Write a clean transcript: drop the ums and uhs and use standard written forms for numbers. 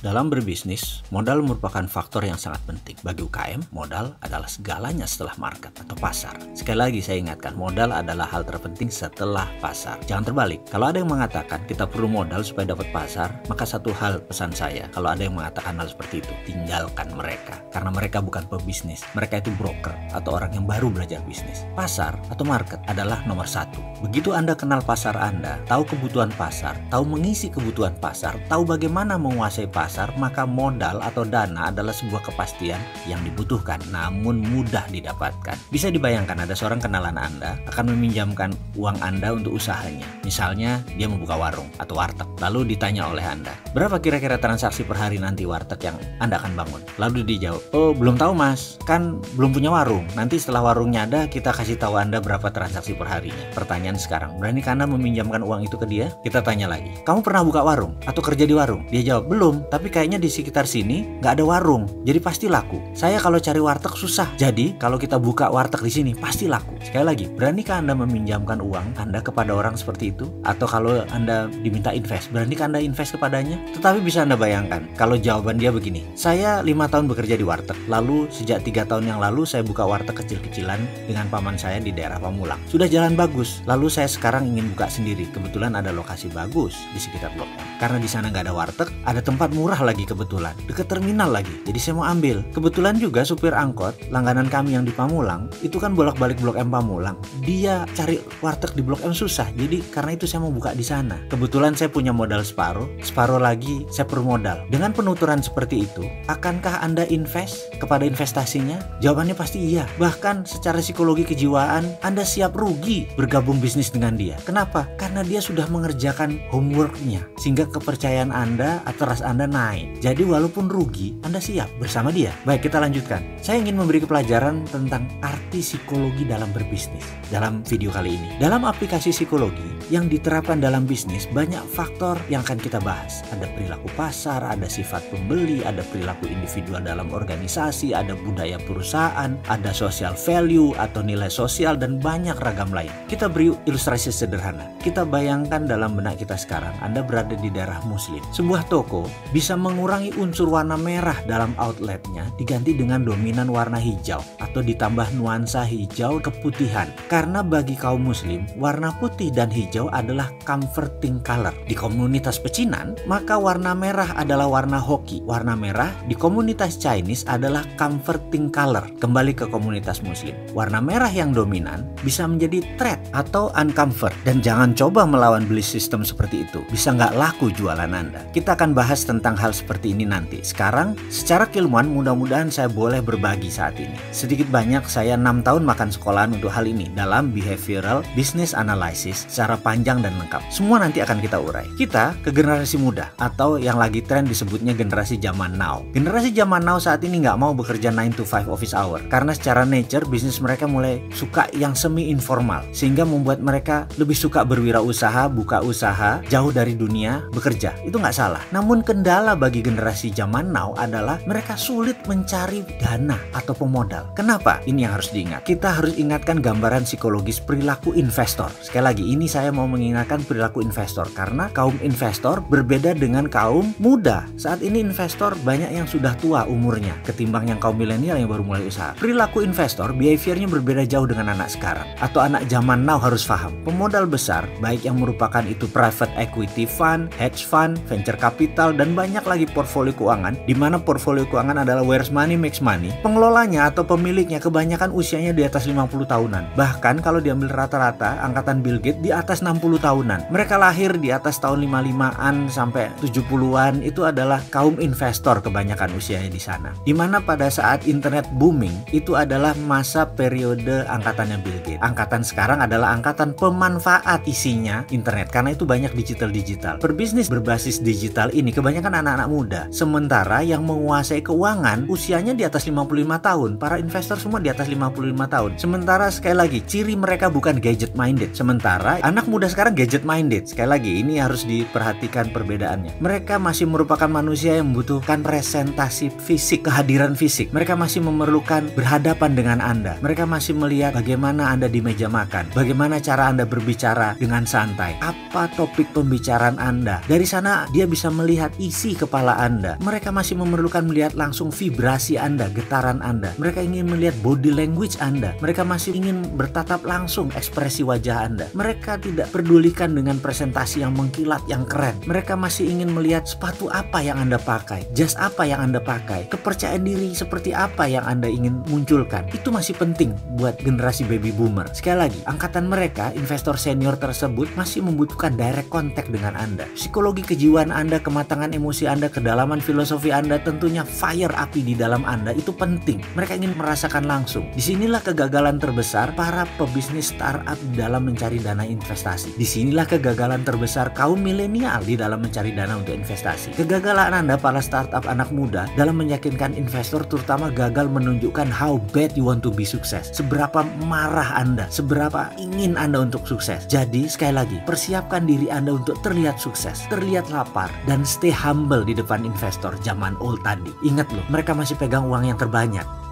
Dalam berbisnis, modal merupakan faktor yang sangat penting. Bagi UKM, modal adalah segalanya setelah market atau pasar. Sekali lagi saya ingatkan, modal adalah hal terpenting setelah pasar. Jangan terbalik. Kalau ada yang mengatakan kita perlu modal supaya dapat pasar, maka satu hal pesan saya, kalau ada yang mengatakan hal seperti itu, tinggalkan mereka. Karena mereka bukan pebisnis, mereka itu broker atau orang yang baru belajar bisnis. Pasar atau market adalah nomor satu. Begitu Anda kenal pasar Anda, tahu kebutuhan pasar, tahu mengisi kebutuhan pasar, tahu bagaimana menguasai pasar, maka modal atau dana adalah sebuah kepastian yang dibutuhkan namun mudah didapatkan. Bisa dibayangkan ada seorang kenalan Anda akan meminjamkan uang Anda untuk usahanya. Misalnya dia membuka warung atau warteg. Lalu ditanya oleh Anda, berapa kira-kira transaksi per hari nanti warteg yang Anda akan bangun? Lalu dijawab, oh belum tahu mas, kan belum punya warung. Nanti setelah warungnya ada kita kasih tahu Anda berapa transaksi per harinya. Pertanyaan sekarang, berani Anda meminjamkan uang itu ke dia? Kita tanya lagi, kamu pernah buka warung atau kerja di warung? Dia jawab, belum, tapi kayaknya di sekitar sini nggak ada warung, jadi pasti laku. Saya kalau cari warteg susah, jadi kalau kita buka warteg di sini pasti laku. Sekali lagi, beranikah Anda meminjamkan uang Anda kepada orang seperti itu? Atau kalau Anda diminta invest, beranikah Anda invest kepadanya? Tetapi bisa Anda bayangkan, kalau jawaban dia begini, saya 5 tahun bekerja di warteg, lalu sejak 3 tahun yang lalu saya buka warteg kecil-kecilan dengan paman saya di daerah Pamulang. Sudah jalan bagus, lalu saya sekarang ingin buka sendiri. Kebetulan ada lokasi bagus di sekitar Blok M. Karena di sana nggak ada warteg, ada tempat murah lagi kebetulan, deket terminal lagi. Jadi saya mau ambil. Kebetulan juga supir angkot langganan kami yang di Pamulang itu kan bolak-balik Blok M Pamulang. Dia cari warteg di Blok M susah. Jadi karena itu saya mau buka di sana. Kebetulan saya punya modal separuh lagi saya perlu modal. Dengan penuturan seperti itu, akankah Anda invest kepada investasinya? Jawabannya pasti iya. Bahkan secara psikologi kejiwaan Anda siap rugi bergabung bisnis dengan dia. Kenapa? Karena dia sudah mengerjakan homeworknya, sehingga kepercayaan Anda atau trust Anda naik. Jadi walaupun rugi, Anda siap bersama dia. Baik, kita lanjutkan. Saya ingin memberi pelajaran tentang arti psikologi dalam berbisnis dalam video kali ini. Dalam aplikasi psikologi yang diterapkan dalam bisnis, banyak faktor yang akan kita bahas. Ada perilaku pasar, ada sifat pembeli, ada perilaku individual dalam organisasi, ada budaya perusahaan, ada social value atau nilai sosial, dan banyak ragam lain. Kita beri ilustrasi sederhana. Kita bayangkan dalam benak kita sekarang, Anda berada di daerah Muslim. Sebuah toko bisa mengurangi unsur warna merah dalam outletnya diganti dengan dominan warna hijau atau ditambah nuansa hijau keputihan. Karena bagi kaum muslim, warna putih dan hijau adalah comforting color. Di komunitas pecinan, maka warna merah adalah warna hoki. Warna merah di komunitas Chinese adalah comforting color. Kembali ke komunitas muslim, warna merah yang dominan bisa menjadi threat atau uncomfort. Dan jangan coba melawan belief system seperti itu. Bisa nggak laku jualan Anda. Kita akan bahas tentang hal seperti ini nanti. Sekarang, secara keilmuan mudah-mudahan saya boleh berbagi saat ini. Sedikit banyak saya 6 tahun makan sekolahan untuk hal ini dalam behavioral business analysis secara panjang dan lengkap. Semua nanti akan kita urai. Kita ke generasi muda atau yang lagi tren disebutnya generasi zaman now. Generasi zaman now saat ini nggak mau bekerja 9 to 5 office hour karena secara nature bisnis mereka mulai suka yang semi informal, sehingga membuat mereka lebih suka berwirausaha, buka usaha, jauh dari dunia bekerja. Itu nggak salah. Namun kendala bagi generasi zaman now adalah mereka sulit mencari dana atau pemodal. Kenapa? Ini yang harus diingat. Kita harus ingatkan gambaran psikologis perilaku investor. Sekali lagi, ini saya mau mengingatkan perilaku investor karena kaum investor berbeda dengan kaum muda. Saat ini investor banyak yang sudah tua umurnya ketimbang yang kaum milenial yang baru mulai usaha. Perilaku investor, behaviornya berbeda jauh dengan anak sekarang atau anak zaman now. Harus paham, pemodal besar baik yang merupakan itu private equity fund, hedge fund, venture capital, dan banyak lagi portfolio keuangan, di mana portfolio keuangan adalah where's money makes money. Pengelolanya atau pemiliknya kebanyakan usianya di atas 50 tahunan. Bahkan kalau diambil rata-rata angkatan Bill Gates di atas 60 tahunan. Mereka lahir di atas tahun 55-an sampai 70-an. Itu adalah kaum investor kebanyakan usianya di sana. Di mana pada saat internet booming itu adalah masa periode angkatannya Bill Gates. Angkatan sekarang adalah angkatan pemanfaat isinya internet karena itu banyak digital. Berbisnis berbasis digital ini kebanyakan anak-anak muda. Sementara yang menguasai keuangan usianya di atas 55 tahun. Para investor semua di atas 55 tahun. Sementara sekali lagi, ciri mereka bukan gadget minded. Sementara anak muda sekarang gadget minded. Sekali lagi, ini harus diperhatikan perbedaannya. Mereka masih merupakan manusia yang membutuhkan presentasi fisik, kehadiran fisik. Mereka masih memerlukan berhadapan dengan Anda. Mereka masih melihat bagaimana Anda di meja makan. Bagaimana cara Anda berbicara dengan santai. Apa topik pembicaraan Anda. Dari sana dia bisa melihat isi isi kepala Anda. Mereka masih memerlukan melihat langsung vibrasi Anda, getaran Anda. Mereka ingin melihat body language Anda. Mereka masih ingin bertatap langsung ekspresi wajah Anda. Mereka tidak pedulikan dengan presentasi yang mengkilat, yang keren. Mereka masih ingin melihat sepatu apa yang Anda pakai, jas apa yang Anda pakai, kepercayaan diri seperti apa yang Anda ingin munculkan. Itu masih penting buat generasi baby boomer. Sekali lagi, angkatan mereka, investor senior tersebut masih membutuhkan direct contact dengan Anda. Psikologi kejiwaan Anda, kematangan emosi Anda, kedalaman filosofi Anda, tentunya fire api di dalam Anda itu penting. Mereka ingin merasakan langsung. Disinilah kegagalan terbesar para pebisnis startup dalam mencari dana investasi. Disinilah kegagalan terbesar kaum milenial di dalam mencari dana untuk investasi. Kegagalan Anda para startup anak muda dalam meyakinkan investor terutama gagal menunjukkan how bad you want to be sukses. Seberapa marah Anda, seberapa ingin Anda untuk sukses. Jadi sekali lagi, persiapkan diri Anda untuk terlihat sukses, terlihat lapar, dan stay humble di depan investor zaman old tadi. Ingat loh, mereka masih pegang uang yang terbanyak.